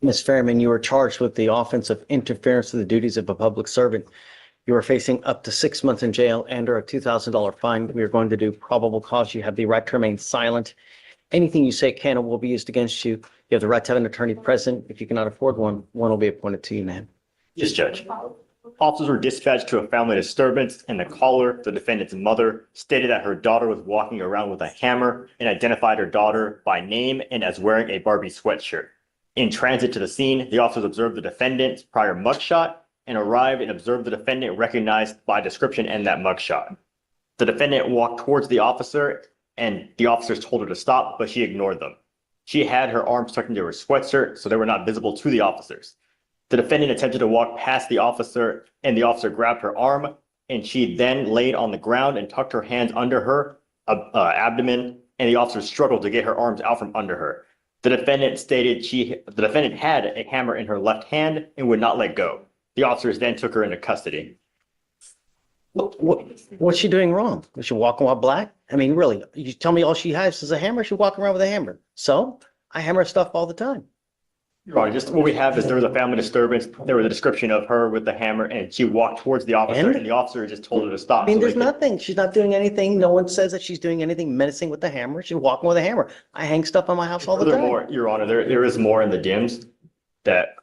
Ms. Fairman, you are charged with the offense of interference with the duties of a public servant. You are facing up to 6 months in jail and or a $2,000 fine. We are going to do probable cause. You have the right to remain silent. Anything you say can or will be used against you. You have the right to have an attorney present. If you cannot afford one, one will be appointed to you, ma'am. Yes, Judge. Officers were dispatched to a family disturbance, and the caller, the defendant's mother, stated that her daughter was walking around with a hammer and identified her daughter by name and as wearing a Barbie sweatshirt. In transit to the scene, the officers observed the defendant's prior mugshot and arrived and observed the defendant recognized by description in that mugshot. The defendant walked towards the officer, and the officers told her to stop, but she ignored them. She had her arms tucked into her sweatshirt, so they were not visible to the officers. The defendant attempted to walk past the officer, and the officer grabbed her arm, and she then laid on the ground and tucked her hands under her abdomen, and the officer struggled to get her arms out from under her. The defendant stated the defendant had a hammer in her left hand and would not let go. The officers then took her into custody. What's she doing wrong? Was she walking while black? I mean, really, you tell me all she has is a hammer? She's walking around with a hammer. So I hammer stuff all the time. Your Honor, just what we have is there was a family disturbance. There was a description of her with the hammer, and she walked towards the officer, and the officer just told her to stop. I mean, there's nothing. She's not doing anything. No one says that she's doing anything menacing with the hammer. She's walking with a hammer. I hang stuff on my house all the time. Furthermore, Your Honor, there is more in the DIMS that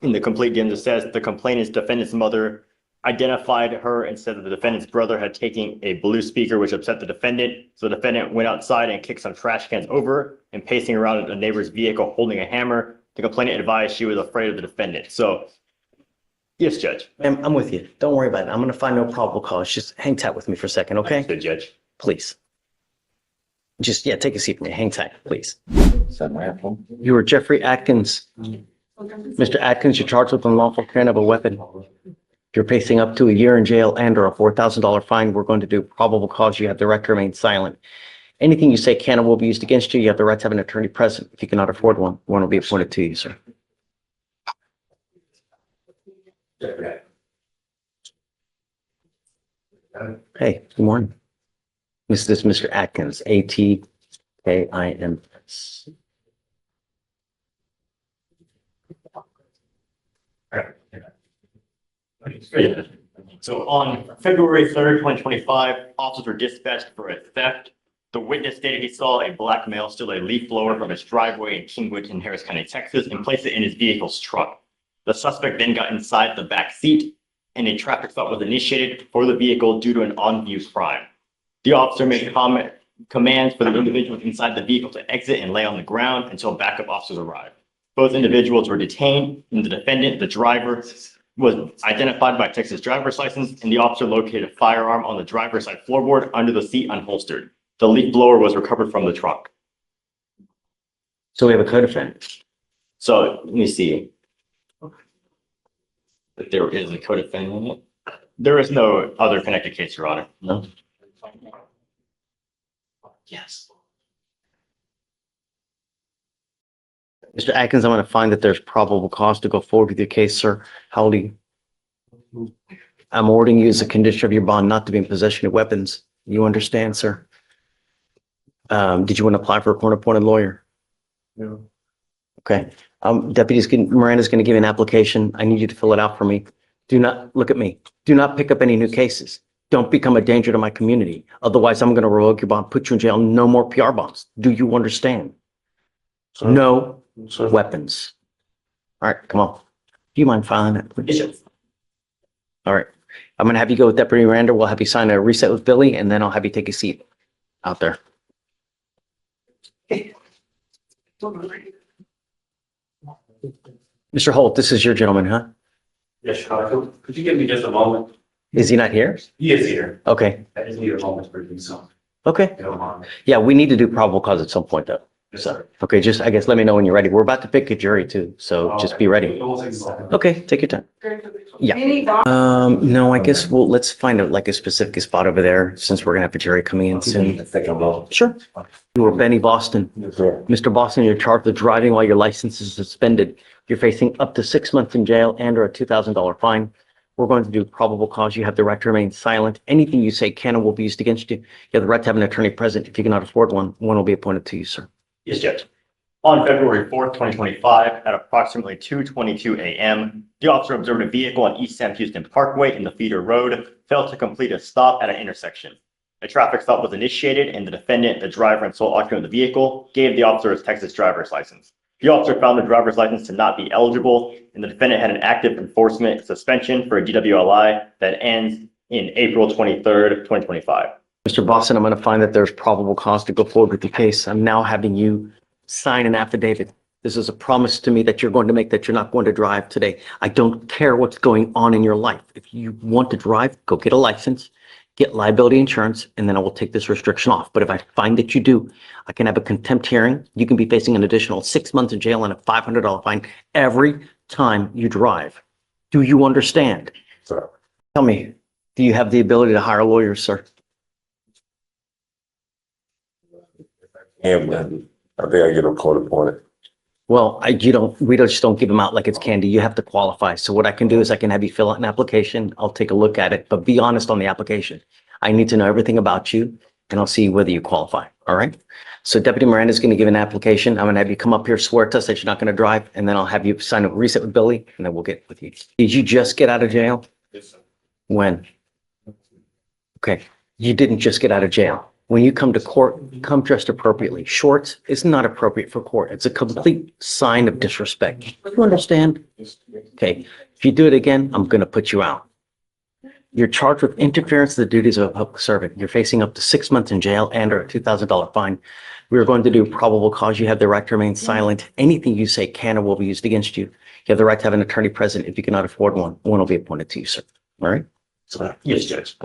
in the complete DIMS, it says the complainant's defendant's mother identified her and said that the defendant's brother had taken a blue speaker, which upset the defendant. So the defendant went outside and kicked some trash cans over and pacing around a neighbor's vehicle holding a hammer. The complainant advised she was afraid of the defendant. So, yes, Judge. Ma'am, I'm with you. Don't worry about it. I'm going to find no probable cause. Just hang tight with me for a second, okay? Good, Judge. Please. Just, yeah, take a seat for me. Hang tight, please. Is that my phone? You are Jeffrey Atkins. Mr. Atkins, you're charged with unlawful carrying of a weapon. You're facing up to a year in jail and or a $4,000 fine. We're going to do probable cause. You have the right to remain silent. Anything you say can or will be used against you. You have the right to have an attorney present. If you cannot afford one, one will be appointed to you, sir. Hey, good morning. This is Mr. Atkins, A-T-K-I-N-S. So on February 3rd, 2025, officers were dispatched for a theft. The witness stated he saw a black male steal a leaf blower from his driveway in Kingwood in Harris County, Texas, and place it in his vehicle's trunk. The suspect then got inside the back seat, and a traffic stop was initiated for the vehicle due to an on-view crime. The officer made commands for the individuals inside the vehicle to exit and lay on the ground until backup officers arrived. Both individuals were detained, and the defendant, the driver, was identified by Texas driver's license, and the officer located a firearm on the driver's side floorboard under the seat unholstered. The leaf blower was recovered from the trunk. So we have a co-defendant. So let me see. If there is a co-defendant in it. There is no other connected case, Your Honor. No? Yes. Mr. Atkins, I'm going to find that there's probable cause to go forward with your case, sir. How old are you? I'm ordering you as a condition of your bond not to be in possession of weapons. You understand, sir? Did you want to apply for a court-appointed lawyer? No. Okay. Miranda's going to give you an application. I need you to fill it out for me. Do not look at me. Do not pick up any new cases. Don't become a danger to my community. Otherwise, I'm going to revoke your bond, put you in jail. No more PR bonds. Do you understand? Sir. No Sir. weapons. All right, come on. Do you mind filing that, please? Yes. All right. I'm going to have you go with Deputy Miranda. We'll have you sign a reset with Billy, and then I'll have you take a seat out there. Mr. Holt, this is your gentleman, huh? Yes, Chicago. Could you give me just a moment? Is he not here? He is here. Okay. I just need a moment for doing something. Okay. Don't mind. Yeah, we need to do probable cause at some point, though. Yes, sir. Okay, just, I guess, let me know when you're ready. We're about to pick a jury, too, so just be ready. It won't take a second. Okay, take your time. Yeah. No, I guess let's find out like a specific spot over there since we're gonna have a jury coming in soon. Sure. You are Benny Boston. Yes, sir. Mr. Boston, you're charged with driving while your license is suspended. You're facing up to 6 months in jail and or a $2,000 fine. We're going to do probable cause. You have the right to remain silent. Anything you say can and will be used against you. You have the right to have an attorney present. If you cannot afford one, one will be appointed to you, sir. Yes, Judge. On February 4th, 2025, at approximately 2:22 a.m., the officer observed a vehicle on East Sam Houston Parkway in the Feeder Road failed to complete a stop at an intersection. A traffic stop was initiated, and the defendant, the driver and sole occupant of the vehicle, gave the officer his Texas driver's license. The officer found the driver's license to not be eligible, and the defendant had an active enforcement suspension for a DWLI that ends in April 23rd, 2025. Mr. Boston, I'm going to find that there's probable cause to go forward with the case. I'm now having you sign an affidavit. This is a promise to me that you're going to make that you're not going to drive today. I don't care what's going on in your life. If you want to drive, go get a license, get liability insurance, and then I will take this restriction off. But if I find that you do, I can have a contempt hearing. You can be facing an additional 6 months in jail and a $500 fine every time you drive. Do you understand? Sir. Tell me, do you have the ability to hire lawyers, sir? I think I get a court appointed. Well, we just don't give them out like it's candy. You have to qualify. So what I can do is I can have you fill out an application. I'll take a look at it, but be honest on the application. I need to know everything about you and I'll see whether you qualify. All right. So Deputy Miranda is going to give an application. I'm going to have you come up here, swear to us that you're not going to drive, and then I'll have you sign a reset with Billy and then we'll get with you. Did you just get out of jail? Yes, sir. When? Okay. You didn't just get out of jail. When you come to court, come dressed appropriately. Shorts is not appropriate for court. It's a complete sign of disrespect. You understand? Okay. If you do it again, I'm going to put you out. You're charged with interference with the duties of a public servant. You're facing up to 6 months in jail and or a $2,000 fine. We are going to do probable cause. You have the right to remain silent. Anything you say can or will be used against you. You have the right to have an attorney present. If you cannot afford one, one will be appointed to you, sir. All right? So, yes, Judge.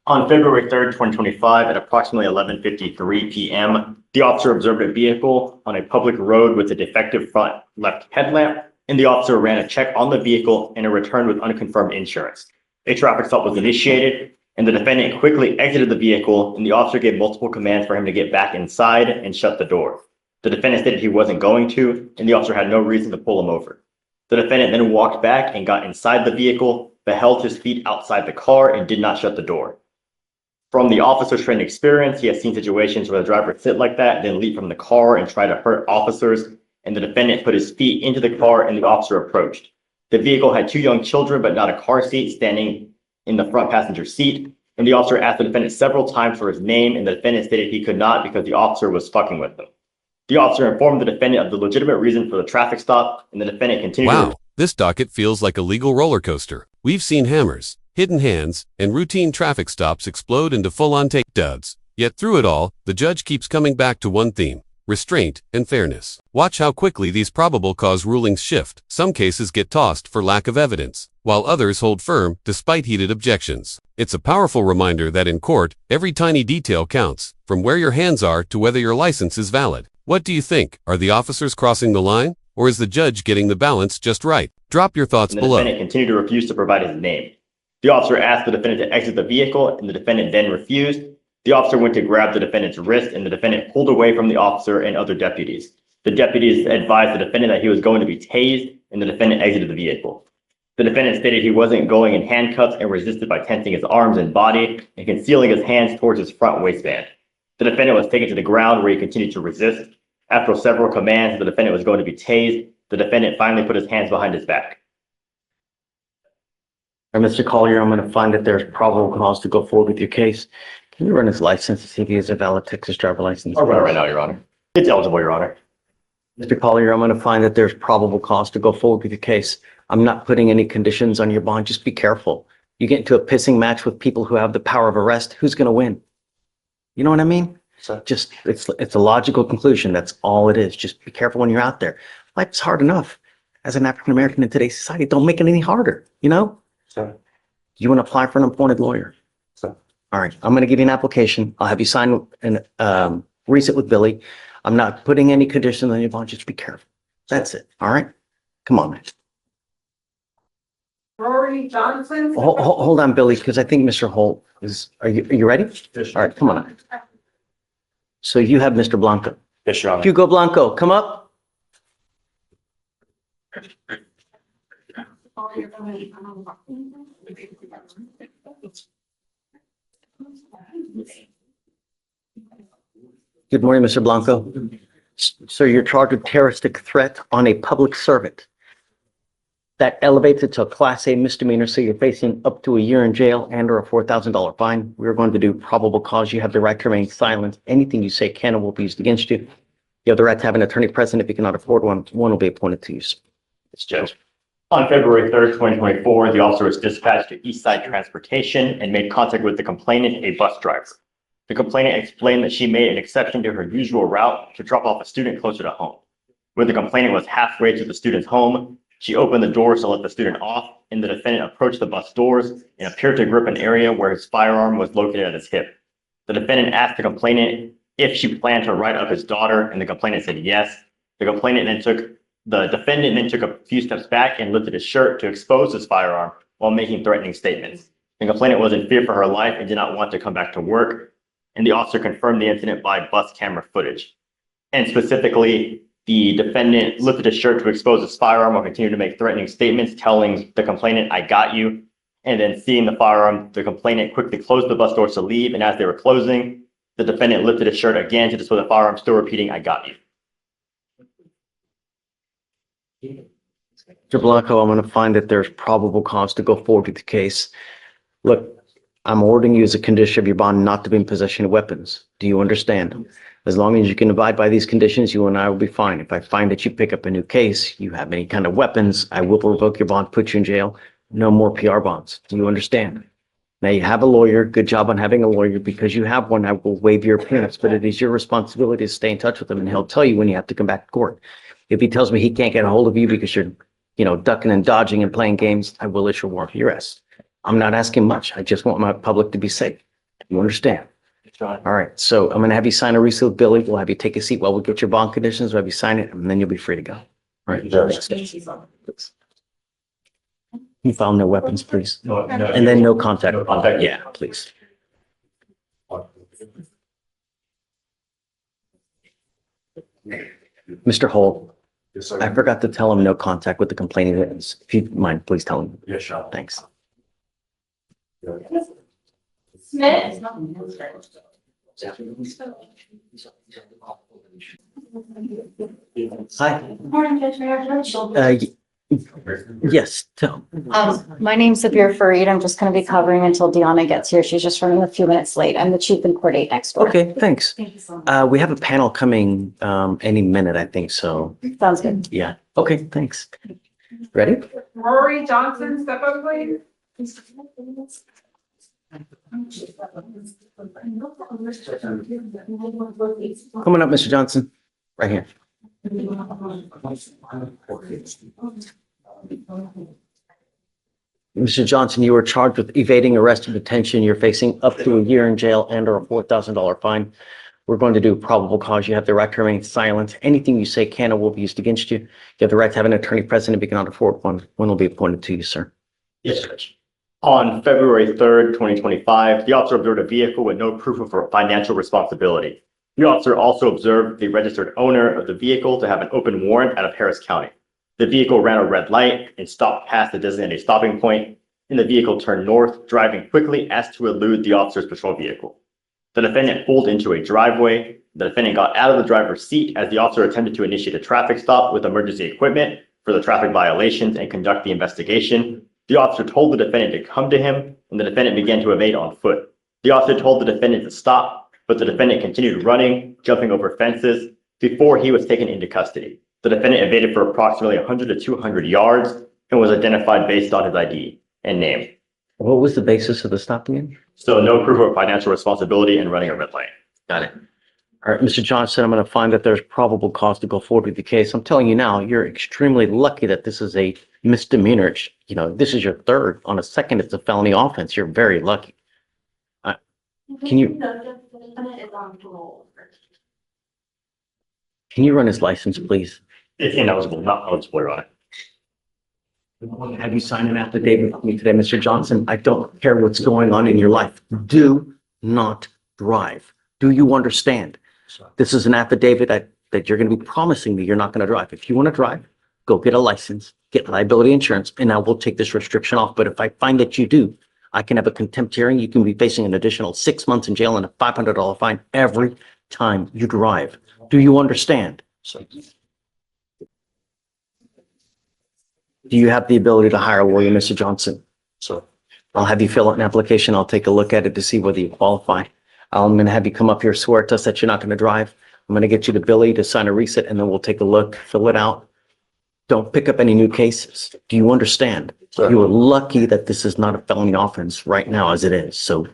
On February 3rd, 2025, at approximately 11:53 p.m., the officer observed a vehicle on a public road with a defective front left headlamp, and the officer ran a check on the vehicle and a return with unconfirmed insurance. A traffic stop was initiated, and the defendant quickly exited the vehicle, and the officer gave multiple commands for him to get back inside and shut the door. The defendant stated he wasn't going to, and the officer had no reason to pull him over. The defendant then walked back and got inside the vehicle, but held his feet outside the car and did not shut the door. From the officer's trained experience, he has seen situations where the driver sit like that, then leap from the car and try to hurt officers, and the defendant put his feet into the car and the officer approached. The vehicle had 2 young children, but not a car seat, standing in the front passenger seat, and the officer asked the defendant several times for his name, and the defendant stated he could not because the officer was fucking with him. The officer informed the defendant of the legitimate reason for the traffic stop, and the defendant continued to... Wow, this docket feels like a legal roller coaster. We've seen hammers, hidden hands, and routine traffic stops explode into full-on take duds. Yet through it all, the judge keeps coming back to one theme: restraint and fairness. Watch how quickly these probable cause rulings shift. Some cases get tossed for lack of evidence, while others hold firm despite heated objections. It's a powerful reminder that in court, every tiny detail counts, from where your hands are to whether your license is valid. What do you think? Are the officers crossing the line? Or is the judge getting the balance just right? Drop your thoughts below. The defendant continued to refuse to provide his name. The officer asked the defendant to exit the vehicle, and the defendant then refused. The officer went to grab the defendant's wrist, and the defendant pulled away from the officer and other deputies. The deputies advised the defendant that he was going to be tased, and the defendant exited the vehicle. The defendant stated he wasn't going in handcuffs and resisted by tensing his arms and body and concealing his hands towards his front waistband. The defendant was taken to the ground where he continued to resist. After several commands, the defendant was going to be tased. The defendant finally put his hands behind his back. All right, Mr. Collier, I'm going to find that there's probable cause to go forward with your case. Can you run his license to see if he has a valid Texas driver license? I'll run it right now, Your Honor. It's eligible, Your Honor. Mr. Collier, I'm going to find that there's probable cause to go forward with your case. I'm not putting any conditions on your bond. Just be careful. You get into a pissing match with people who have the power of arrest. Who's going to win? You know what I mean? Sir. Just, it's a logical conclusion. That's all it is. Just be careful when you're out there. Life's hard enough. As an African-American in today's society, don't make it any harder, you know? Sir. You want to apply for an appointed lawyer? Sir. All right. I'm going to give you an application. I'll have you sign an reset with Billy. I'm not putting any conditions on your bond. Just be careful. That's it. All right. Come on, man. Rory Johnson. Hold on, Billy, because I think Mr. Holt is, are you ready? Yes, All right. Come on. So you have Mr. Blanco. Yes, Your Honor. Hugo Blanco, come up. Good morning, Mr. Blanco. So you're charged with terroristic threat on a public servant. That elevates it to a Class A misdemeanor, so you're facing up to a year in jail and or a $4,000 fine. We're going to do probable cause. You have the right to remain silent. Anything you say can and will be used against you. You have the right to have an attorney present. If you cannot afford one, one will be appointed to you. Yes, Judge. On February 3rd, 2024, the officer was dispatched to Eastside Transportation and made contact with the complainant, a bus driver. The complainant explained that she made an exception to her usual route to drop off a student closer to home. When the complainant was halfway to the student's home, she opened the doors to let the student off, and the defendant approached the bus doors and appeared to grip an area where his firearm was located at his hip. The defendant asked the complainant if she planned to write up his daughter, and the complainant said yes. The defendant then took a few steps back and lifted his shirt to expose his firearm while making threatening statements. The complainant was in fear for her life and did not want to come back to work, and the officer confirmed the incident by bus camera footage. And specifically, the defendant lifted his shirt to expose his firearm while continuing to make threatening statements, telling the complainant, "I got you." And then seeing the firearm, the complainant quickly closed the bus doors to leave, and as they were closing, the defendant lifted his shirt again to display the firearm, still repeating, "I got you." Mr. Blanco, I'm going to find that there's probable cause to go forward with the case. Look, I'm ordering you as a condition of your bond not to be in possession of weapons. Do you understand? As long as you can abide by these conditions, you and I will be fine. If I find that you pick up a new case, you have any kind of weapons, I will revoke your bond, put you in jail. No more PR bonds. Do you understand? Now you have a lawyer. Good job on having a lawyer. Because you have one, I will waive your appearance, but it is your responsibility to stay in touch with him, and he'll tell you when you have to come back to court. If he tells me he can't get a hold of you because you're, ducking and dodging and playing games, I will issue a warrant for your arrest. I'm not asking much. I just want my public to be safe. You understand? All right. So I'm going to have you sign a resealed bill. We'll have you take a seat while we get your bond conditions. We'll have you sign it, and then you'll be free to go. All right. Judge. You file no weapons, please. No, And then no contact. No contact. Yeah, please. Mr. Holt, Yes, sir. I forgot to tell him no contact with the complaining witness. If you mind, please tell him. Yes, sir. Thanks. Smith. Hi. Morning, Judge Fleischer. Yes, tell. My name's Sabir Fareed. I'm just going to be covering until Deanna gets here. She's just running a few minutes late. I'm the chief in court 8 next door. Okay, thanks. Thank you so much. We have a panel coming any minute, I think, so Sounds good. yeah. Okay, thanks. Ready? Rory Johnson, step up, please. Coming up, Mr. Johnson, right here. Mr. Johnson, you were charged with evading arrest and detention. You're facing up to a year in jail and or a $4,000 fine. We're going to do probable cause. You have the right to remain silent. Anything you say can or will be used against you. You have the right to have an attorney present if you cannot afford one. One will be appointed to you, sir. Yes, Judge. On February 3rd, 2025, the officer observed a vehicle with no proof of financial responsibility. The officer also observed the registered owner of the vehicle to have an open warrant out of Harris County. The vehicle ran a red light and stopped past the designated stopping point, and the vehicle turned north, driving quickly as to elude the officer's patrol vehicle. The defendant pulled into a driveway. The defendant got out of the driver's seat as the officer attempted to initiate a traffic stop with emergency equipment for the traffic violations and conduct the investigation. The officer told the defendant to come to him, and the defendant began to evade on foot. The officer told the defendant to stop, but the defendant continued running, jumping over fences before he was taken into custody. The defendant evaded for approximately 100 to 200 yards and was identified based on his ID and name. What was the basis of the stop again? So no proof of financial responsibility and running a red light. Got it. All right, Mr. Johnson, I'm going to find that there's probable cause to go forward with the case. I'm telling you now, you're extremely lucky that this is a misdemeanor. This is your third. On a second, it's a felony offense. You're very lucky. Can you run his license, please? It's ineligible, not eligible, Your Honor. Have you signed an affidavit with me today, Mr. Johnson? I don't care what's going on in your life. Do not drive. Do you understand? This is an affidavit that you're going to be promising me you're not going to drive. If you want to drive, go get a license, get liability insurance, and I will take this restriction off. But if I find that you do, I can have a contempt hearing. You can be facing an additional 6 months in jail and a $500 fine every time you drive. Do you understand? So, do you have the ability to hire a lawyer, Mr. Johnson? So I'll have you fill out an application. I'll take a look at it to see whether you qualify. I'm going to have you come up here, swear to us that you're not going to drive. I'm going to get you to Billy to sign a receipt, and then we'll take a look, fill it out. Don't pick up any new cases. Do you understand? Sir. You are lucky that this is not a felony offense right now as it is. So